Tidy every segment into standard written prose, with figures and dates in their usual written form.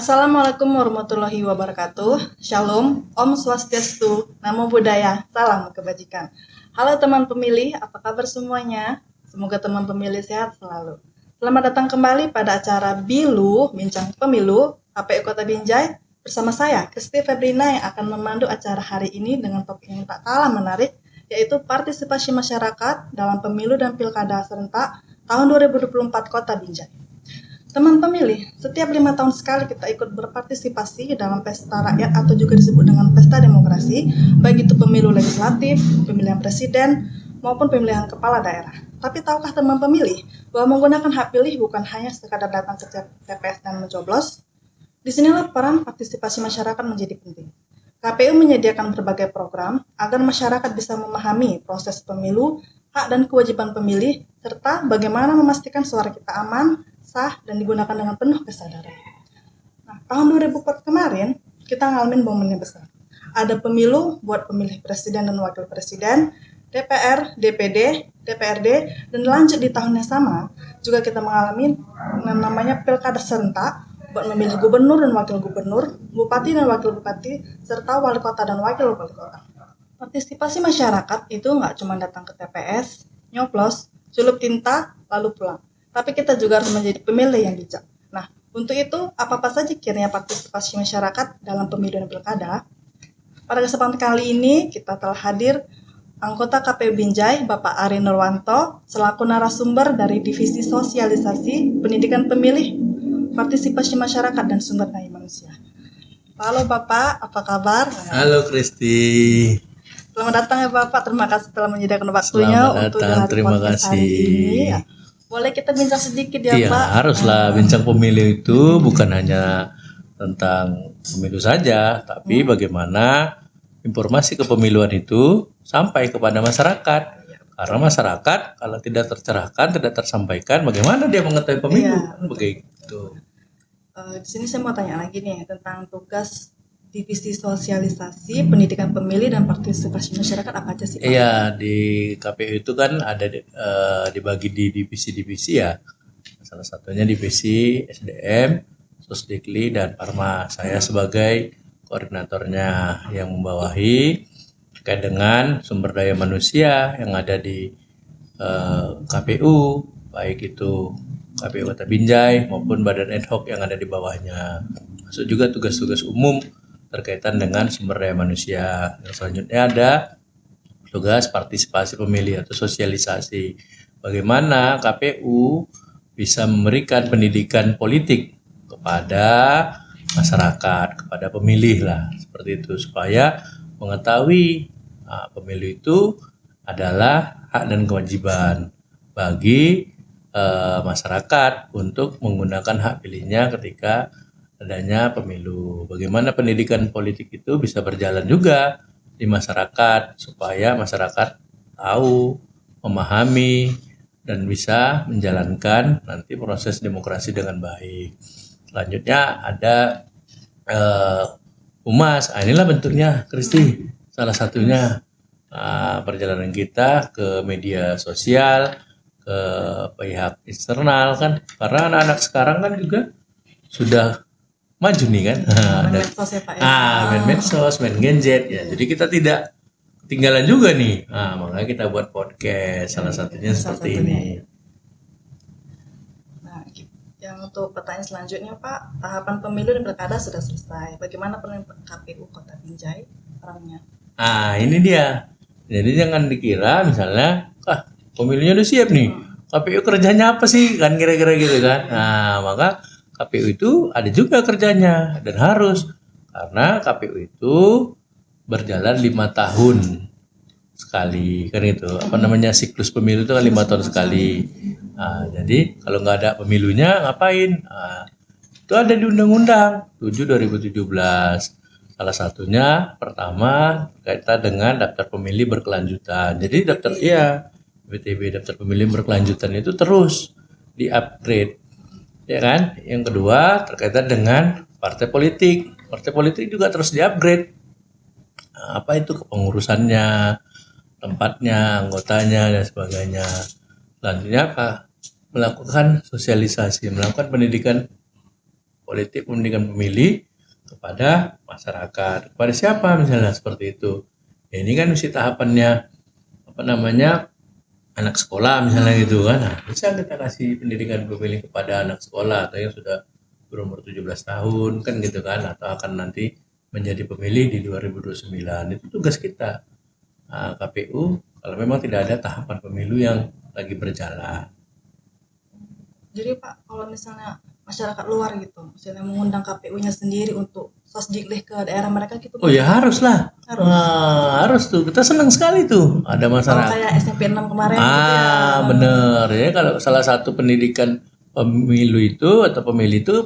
Assalamualaikum warahmatullahi wabarakatuh. Shalom, Om Swastiastu, Namo Buddhaya, salam kebajikan. Halo teman pemilih, apa kabar semuanya? Semoga teman pemilih sehat selalu. Selamat datang kembali pada acara Bilu, Bincang Pemilu, KPU Kota Binjai, bersama saya, Kristi Febrina, yang akan memandu acara hari ini dengan topik yang tak kalah menarik, yaitu partisipasi masyarakat dalam pemilu dan pilkada serentak tahun 2024 Kota Binjai. Teman pemilih, setiap 5 tahun sekali kita ikut berpartisipasi dalam pesta rakyat atau juga disebut dengan pesta demokrasi, baik itu pemilu legislatif, pemilihan presiden, maupun pemilihan kepala daerah. Tapi tahukah teman pemilih bahwa menggunakan hak pilih bukan hanya sekadar datang ke TPS dan mencoblos? Disinilah peran partisipasi masyarakat menjadi penting. KPU menyediakan berbagai program agar masyarakat bisa memahami proses pemilu, hak dan kewajiban pemilih, serta bagaimana memastikan suara kita aman, sah, dan digunakan dengan penuh kesadaran. Nah, tahun 2004 kemarin, kita ngalamin momen yang besar. Ada pemilu buat pemilih presiden dan wakil presiden, DPR, DPD, DPRD, dan lanjut di tahun yang sama, juga kita mengalami yang namanya pilkada serentak, buat memilih gubernur dan wakil gubernur, bupati dan wakil bupati, serta wali kota dan wakil wali kota. Partisipasi masyarakat itu nggak cuma datang ke TPS, nyoblos, celup tinta, lalu pulang. Tapi kita juga harus menjadi pemilih yang bijak. Nah, untuk itu, apa-apa saja kiranya partisipasi masyarakat dalam pemilu dan pilkada? Pada kesempatan kali ini, kita telah hadir anggota KPU Binjai, Bapak Ari Nurwanto, selaku narasumber dari Divisi Sosialisasi Pendidikan Pemilih, Partisipasi Masyarakat dan Sumber Daya Manusia. Halo Bapak, apa kabar? Halo Kristi. Selamat datang ya Bapak, terima kasih telah menyediakan waktunya untuk hari terima podcast kasih. Hari ini. Boleh kita bincang sedikit ya Iya, Pak? haruslah bincang pemilu itu bukan hanya tentang pemilu saja, tapi bagaimana informasi kepemiluan itu sampai kepada masyarakat. Karena masyarakat kalau tidak tercerahkan, tidak tersampaikan, bagaimana dia mengetahui pemilu? Iya. Kan begitu. Di sini saya mau tanya lagi nih tentang tugas Divisi Sosialisasi Pendidikan Pemilih dan Partisipasi Masyarakat apa aja sih Pak? Iya, di KPU itu kan ada dibagi di divisi-divisi ya. Salah satunya divisi SDM, Sosdikli, dan Parma. Saya sebagai koordinatornya yang membawahi terkait dengan sumber daya manusia yang ada di KPU, baik itu KPU Kota Binjai maupun badan ad hoc yang ada di bawahnya. Masuk juga tugas-tugas umum terkaitan dengan sumber daya manusia. Yang selanjutnya ada tugas partisipasi pemilih atau sosialisasi. Bagaimana KPU bisa memberikan pendidikan politik kepada masyarakat, kepada pemilih lah, seperti itu, supaya mengetahui pemilu itu adalah hak dan kewajiban bagi masyarakat untuk menggunakan hak pilihnya ketika adanya pemilu. Bagaimana pendidikan politik itu bisa berjalan juga di masyarakat supaya masyarakat tahu, memahami, dan bisa menjalankan nanti proses demokrasi dengan baik. Selanjutnya ada humas. Inilah bentuknya, Kristi. Salah satunya perjalanan kita ke media sosial, ke pihak eksternal kan. Karena anak-anak sekarang kan juga sudah maju nih kan. Main medsos ya Pak ya? Main medsos, main gadget ya. Jadi kita tidak ketinggalan juga nih. Makanya kita buat podcast. Salah satunya seperti ini. Nah, yang untuk pertanyaan selanjutnya Pak, tahapan pemilu dan pilkada sudah selesai. Bagaimana peran KPU Kota Binjai perannya? Ini dia. Jadi jangan dikira misalnya, pemilunya udah siap nih. KPU kerjanya apa sih? Kan kira-kira gitu kan. Maka KPU itu ada juga kerjanya dan harus, karena KPU itu berjalan 5 tahun sekali kan itu. Siklus pemilu itu kan 5 tahun sekali. Jadi kalau nggak ada pemilunya ngapain? Itu ada di Undang-Undang 7 2017. Salah satunya pertama kaitan dengan daftar pemilih berkelanjutan. Jadi DPTB daftar pemilih berkelanjutan itu terus di-upgrade. Ya kan? Yang kedua terkaitan dengan partai politik. Partai politik juga terus di-upgrade. Apa itu kepengurusannya, tempatnya, anggotanya, dan sebagainya. Selanjutnya apa? Melakukan sosialisasi, melakukan pendidikan politik pendidikan pemilih kepada masyarakat. Kepada siapa misalnya seperti itu. Ya, ini kan mesti tahapannya apa namanya anak sekolah misalnya gitu kan. Nah, bisa kita kasih pendidikan pemilih kepada anak sekolah atau yang sudah berumur 17 tahun kan gitu kan atau akan nanti menjadi pemilih di 2029. Itu tugas kita. KPU kalau memang tidak ada tahapan pemilu yang lagi berjalan. Jadi Pak, kalau misalnya masyarakat luar gitu, misalnya mengundang KPU-nya sendiri untuk sosjiklih ke daerah mereka gitu, Oh ya harus lah. Harus. Harus tuh. Kita senang sekali tuh ada kalau masyarakat. kayak SMP 6 kemarin gitu ya. Bener ya kalau salah satu pendidikan pemilu itu atau pemilih itu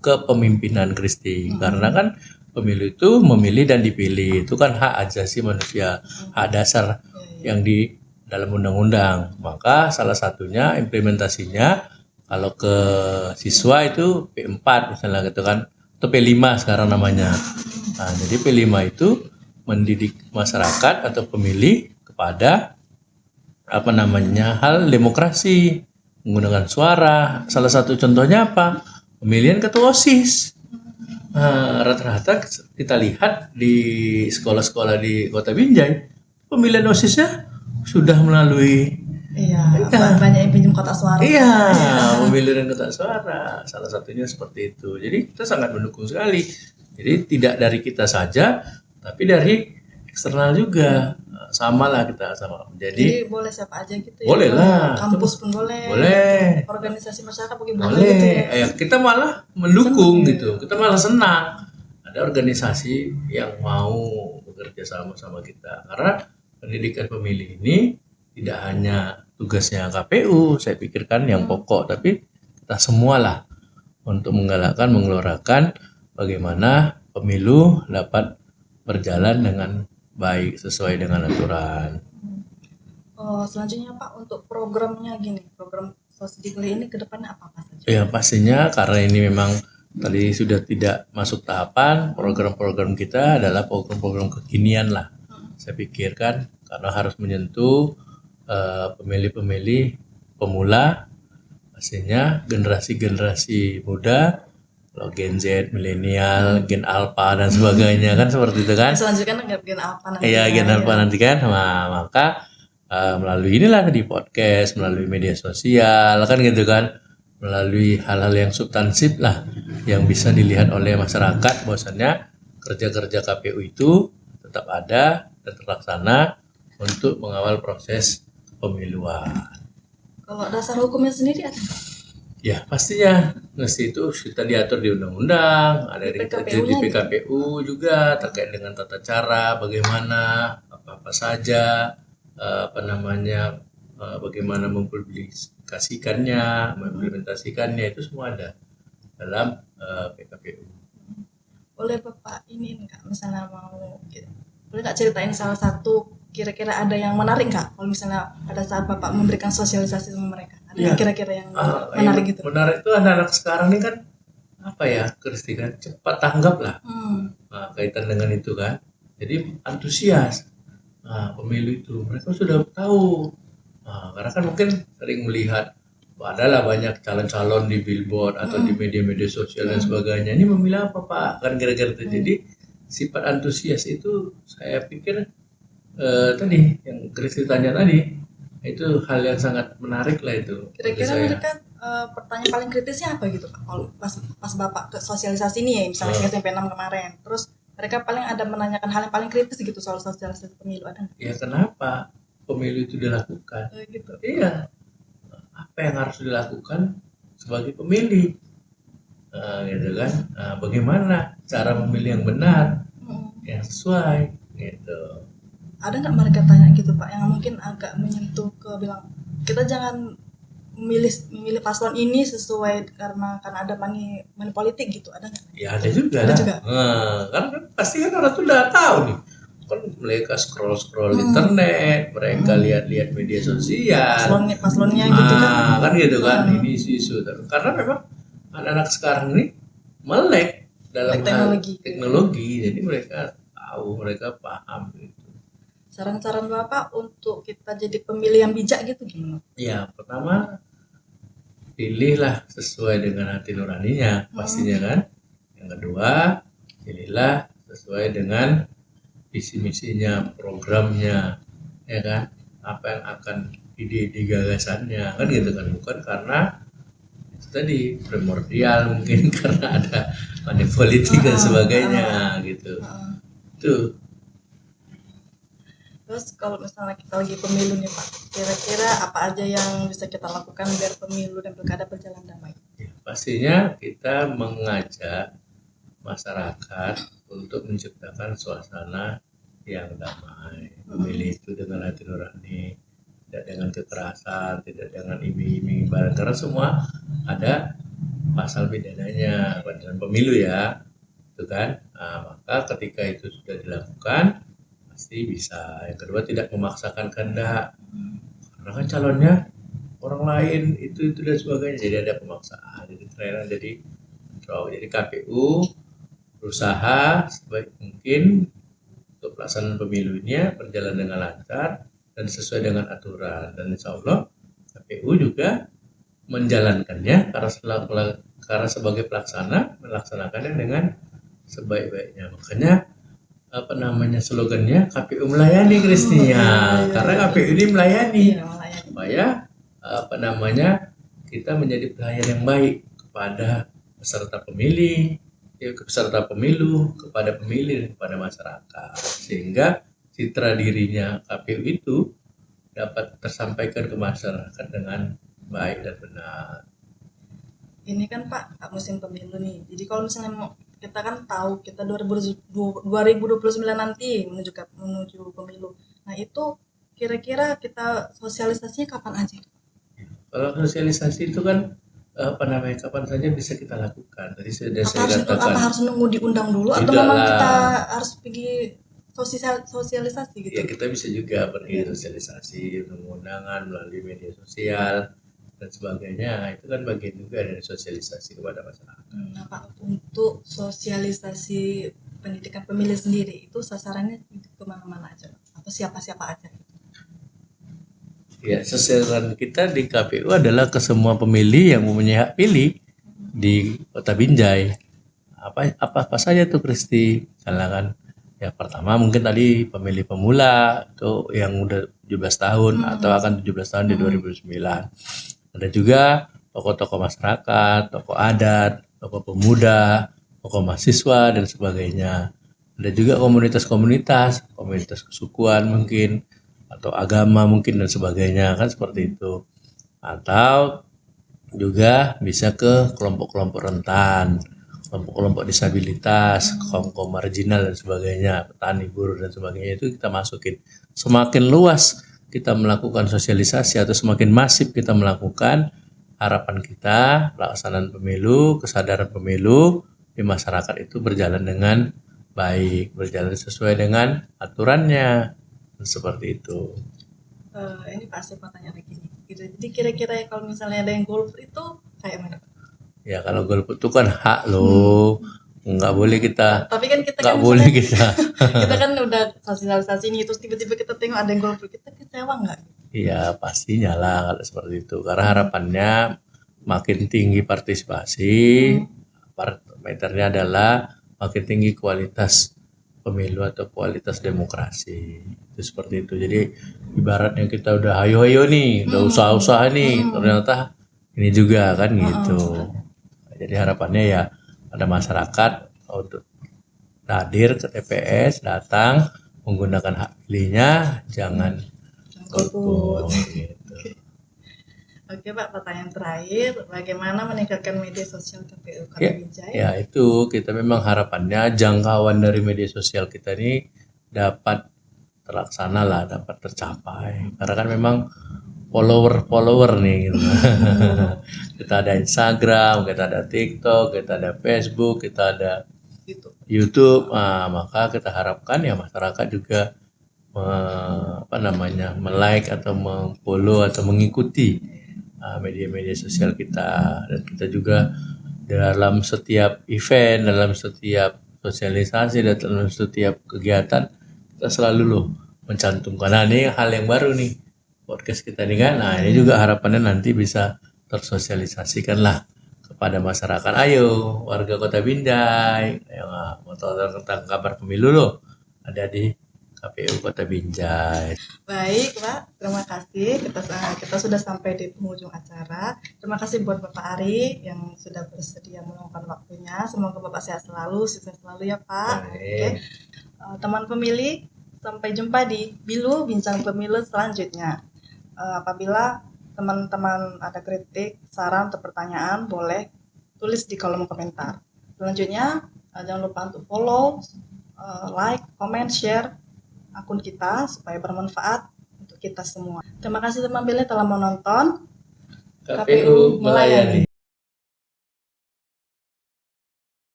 kepemimpinan Kristi. Karena kan pemilu itu memilih dan dipilih. Itu kan hak asasi manusia, hak dasar yang di dalam undang-undang. Maka salah satunya implementasinya kalau ke siswa itu P4 misalnya gitu kan atau P5 sekarang namanya. Nah, jadi P5 itu mendidik masyarakat atau pemilih kepada apa namanya hal demokrasi menggunakan suara. Salah satu contohnya apa? Pemilihan ketua OSIS. Nah, rata-rata kita lihat di sekolah-sekolah di Kota Binjai pemilihan OSISnya sudah melalui Iya, banyak yang pinjam kotak suara. iya pemilihan kotak suara. Salah satunya seperti itu. Jadi kita sangat mendukung sekali. Jadi tidak dari kita saja, tapi dari eksternal juga. Sama lah kita sama. Jadi boleh siapa aja gitu ya. Boleh lah. Kampus pun boleh. Boleh. Organisasi masyarakat mungkin boleh gitu ya. Kita malah mendukung gitu. Kita malah senang ada organisasi yang mau bekerja sama kita. Karena pendidikan pemilih ini tidak hanya tugasnya KPU, saya pikirkan yang pokok, tapi kita semualah untuk menggalakkan, mengeluarkan bagaimana pemilu dapat berjalan dengan baik sesuai dengan aturan. Selanjutnya Pak, untuk programnya gini, program sosjiklih ini ke depannya apa saja? Ya pastinya karena ini memang tadi sudah tidak masuk tahapan, program-program kita adalah program-program kekinian lah. Saya pikirkan karena harus menyentuh pemilih-pemilih pemula, pastinya generasi-generasi muda, kalau Gen Z, milenial, Gen Alpha dan sebagainya kan seperti itu kan. Selanjutnya Gen Alpha nanti. Iya, Gen Alpha nanti kan. Nah, maka melalui inilah tadi podcast, melalui media sosial kan gitu kan, melalui hal-hal yang substansif lah yang bisa dilihat oleh masyarakat bahwasannya kerja-kerja KPU itu tetap ada dan terlaksana untuk mengawal proses pemiluan. Kalau dasar hukumnya sendiri ada nggak? Ya pastinya mesti itu kita diatur di undang-undang, ada di PKPU juga terkait dengan tata cara bagaimana apa-apa saja apa namanya bagaimana mempublikasikannya, mengimplementasikannya itu semua ada dalam PKPU. Boleh Bapak ini enggak misalnya mau gitu. Boleh nggak ceritain salah satu kira-kira ada yang menarik nggak kalau misalnya pada saat Bapak memberikan sosialisasi sama mereka? Ada Ya. kira-kira yang menarik gitu? Menarik itu anak-anak sekarang ini kan apa ya Kristi kan cepat tanggap lah kaitan dengan itu kan. Jadi antusias pemilu itu mereka sudah tahu. Karena kan mungkin sering melihat adalah banyak calon-calon di billboard atau di media-media sosial dan sebagainya. Ini memilih apa Pak? Kan kira-kira itu. Jadi sifat antusias itu saya pikir tadi yang Kristi tanya tadi itu hal yang sangat menarik lah itu. Kira-kira mereka pertanyaan paling kritisnya apa gitu Pak? Kalau pas Bapak ke sosialisasi ini ya misalnya SMP 6 kemarin. Terus mereka paling ada menanyakan hal yang paling kritis gitu soal sosialisasi pemilu ada nggak? Ya kenapa pemilu itu dilakukan? Gitu. Iya. Apa yang harus dilakukan sebagai pemilih? Gitu kan? Bagaimana cara memilih yang benar, yang sesuai, gitu. Ada nggak mereka tanya gitu Pak yang mungkin agak menyentuh ke bilang kita jangan memilih paslon ini sesuai karena ada money politik gitu, ada nggak? Ya ada juga. Ada lah. juga. Kan pasti kan orang tuh udah tahu nih. Kan mereka scroll internet, mereka lihat-lihat media sosial. Paslonnya gitu kan. Kan gitu kan ini isu-isu. Karena memang anak-anak sekarang ini melek dalam hal teknologi, jadi mereka tahu, mereka paham gitu. Saran-saran Bapak untuk kita jadi pemilih yang bijak gitu gimana? Ya, pertama pilihlah sesuai dengan hati nuraninya pastinya kan. Yang kedua, pilihlah sesuai dengan visi misinya, programnya, ya kan, apa yang akan ide-ide gagasannya kan gitu kan, bukan karena itu tadi primordial mungkin karena ada money politik dan sebagainya gitu. Itu Terus kalau misalnya kita lagi pemilu nih Pak, kira-kira apa aja yang bisa kita lakukan biar pemilu dan pilkada berjalan damai? ya, pastinya kita mengajak masyarakat untuk menciptakan suasana yang damai, memilih itu dengan hati nurani, tidak dengan kekerasan, tidak dengan iming-iming barang, karena semua ada pasal pidananya dalam pemilu ya, itu kan. Nah, maka ketika itu sudah dilakukan pasti bisa. Yang kedua, tidak memaksakan kehendak, karena kan calonnya orang lain itu dan sebagainya, jadi ada pemaksaan, jadi trailer, jadi control. Jadi KPU berusaha sebaik mungkin untuk pelaksanaan pemilunya berjalan dengan lancar dan sesuai dengan aturan, dan insya Allah KPU juga menjalankannya karena sebagai pelaksana melaksanakannya dengan sebaik-baiknya. Makanya apa namanya slogannya, KPU melayani Kristia, karena KPU ini melayani supaya apa namanya kita menjadi pelayan yang baik kepada peserta pemilih, peserta pemilu, kepada pemilih, dan kepada masyarakat, sehingga citra dirinya KPU itu dapat tersampaikan ke masyarakat dengan baik dan benar. Ini kan Pak musim pemilu nih, jadi kalau misalnya kita kan tahu kita 2029 nanti menuju pemilu. Nah itu kira-kira kita sosialisasinya kapan aja? Kalau sosialisasi itu kan apa namanya, kapan saja bisa kita lakukan. Tadi sudah saya Apa katakan. harus nunggu diundang dulu atau Tidak memang lah. kita harus pergi sosialisasi gitu? Ya, kita bisa juga pergi sosialisasi, undangan melalui media sosial dan sebagainya. Itu kan bagian juga dari sosialisasi kepada masyarakat. Nah Pak, untuk sosialisasi pendidikan pemilih sendiri itu sasarannya kemana-mana aja atau siapa-siapa aja? Ya, sasaran kita di KPU adalah ke semua pemilih yang mempunyai hak pilih di Kota Binjai. Apa saja tuh Kristi? Misalnya kan, ya pertama mungkin tadi pemilih pemula tuh yang udah 17 tahun atau akan 17 tahun di 2009. Ada juga tokoh-tokoh masyarakat, tokoh adat, tokoh pemuda, tokoh mahasiswa dan sebagainya. Ada juga komunitas kesukuan mungkin, atau agama mungkin dan sebagainya, kan seperti itu. Atau juga bisa ke kelompok-kelompok rentan, kelompok-kelompok disabilitas, kaum marginal dan sebagainya, petani, buruh dan sebagainya, itu kita masukin. Semakin luas kita melakukan sosialisasi atau semakin masif kita melakukan, harapan kita pelaksanaan pemilu, kesadaran pemilu di masyarakat itu berjalan dengan baik, berjalan sesuai dengan aturannya, seperti itu. Ini Pak saya mau tanya lagi nih. Gitu. Jadi kira-kira kalau misalnya ada yang golput itu kayak mana? Ya kalau golput itu kan hak loh, nggak boleh kita, Tapi kan kita nggak kan boleh misalnya- kita. kita kan udah sosialisasi nih terus tiba-tiba kita tengok ada yang golput, kita kecewa nggak? Iya pastinya lah kalau seperti itu, karena harapannya makin tinggi partisipasi, parameternya adalah makin tinggi kualitas pemilu atau kualitas demokrasi, itu seperti itu. Jadi ibaratnya kita udah hayo-hayo nih, udah usaha-usaha nih, ternyata ini juga kan gitu. Jadi harapannya ya ada masyarakat untuk hadir ke TPS, datang menggunakan hak pilihnya, jangan golput gitu. Oke Pak, pertanyaan terakhir, bagaimana meningkatkan media sosial KPU Kota Ya, Binjai? ya itu kita memang harapannya jangkauan dari media sosial kita ini dapat terlaksana lah, dapat tercapai. Karena kan memang follower nih gitu. Kita ada Instagram, kita ada TikTok, kita ada Facebook, kita ada Gitu. YouTube. Nah, maka kita harapkan ya masyarakat juga like atau follow atau mengikuti media-media sosial kita, dan kita juga dalam setiap event, dalam setiap sosialisasi, dan dalam setiap kegiatan kita selalu loh mencantumkan. Nah ini hal yang baru nih podcast kita nih kan. Nah ini juga harapannya nanti bisa tersosialisasikanlah kepada masyarakat. Ayo warga Kota Binjai, ayo mau tahu tentang kabar pemilu loh, ada di KPU Kota Binjai. Baik, Pak. Terima kasih. Kita sudah sampai di penghujung acara. Terima kasih buat Bapak Ari yang sudah bersedia meluangkan waktunya. Semoga Bapak sehat selalu, sukses selalu ya, Pak. Oke. Teman pemilih, sampai jumpa di Bincang Pemilu selanjutnya. Apabila teman-teman ada kritik, saran, atau pertanyaan, boleh tulis di kolom komentar. Selanjutnya, jangan lupa untuk follow, like, comment, share akun kita supaya bermanfaat untuk kita semua. Terima kasih teman pemilih telah menonton. KPU melayani.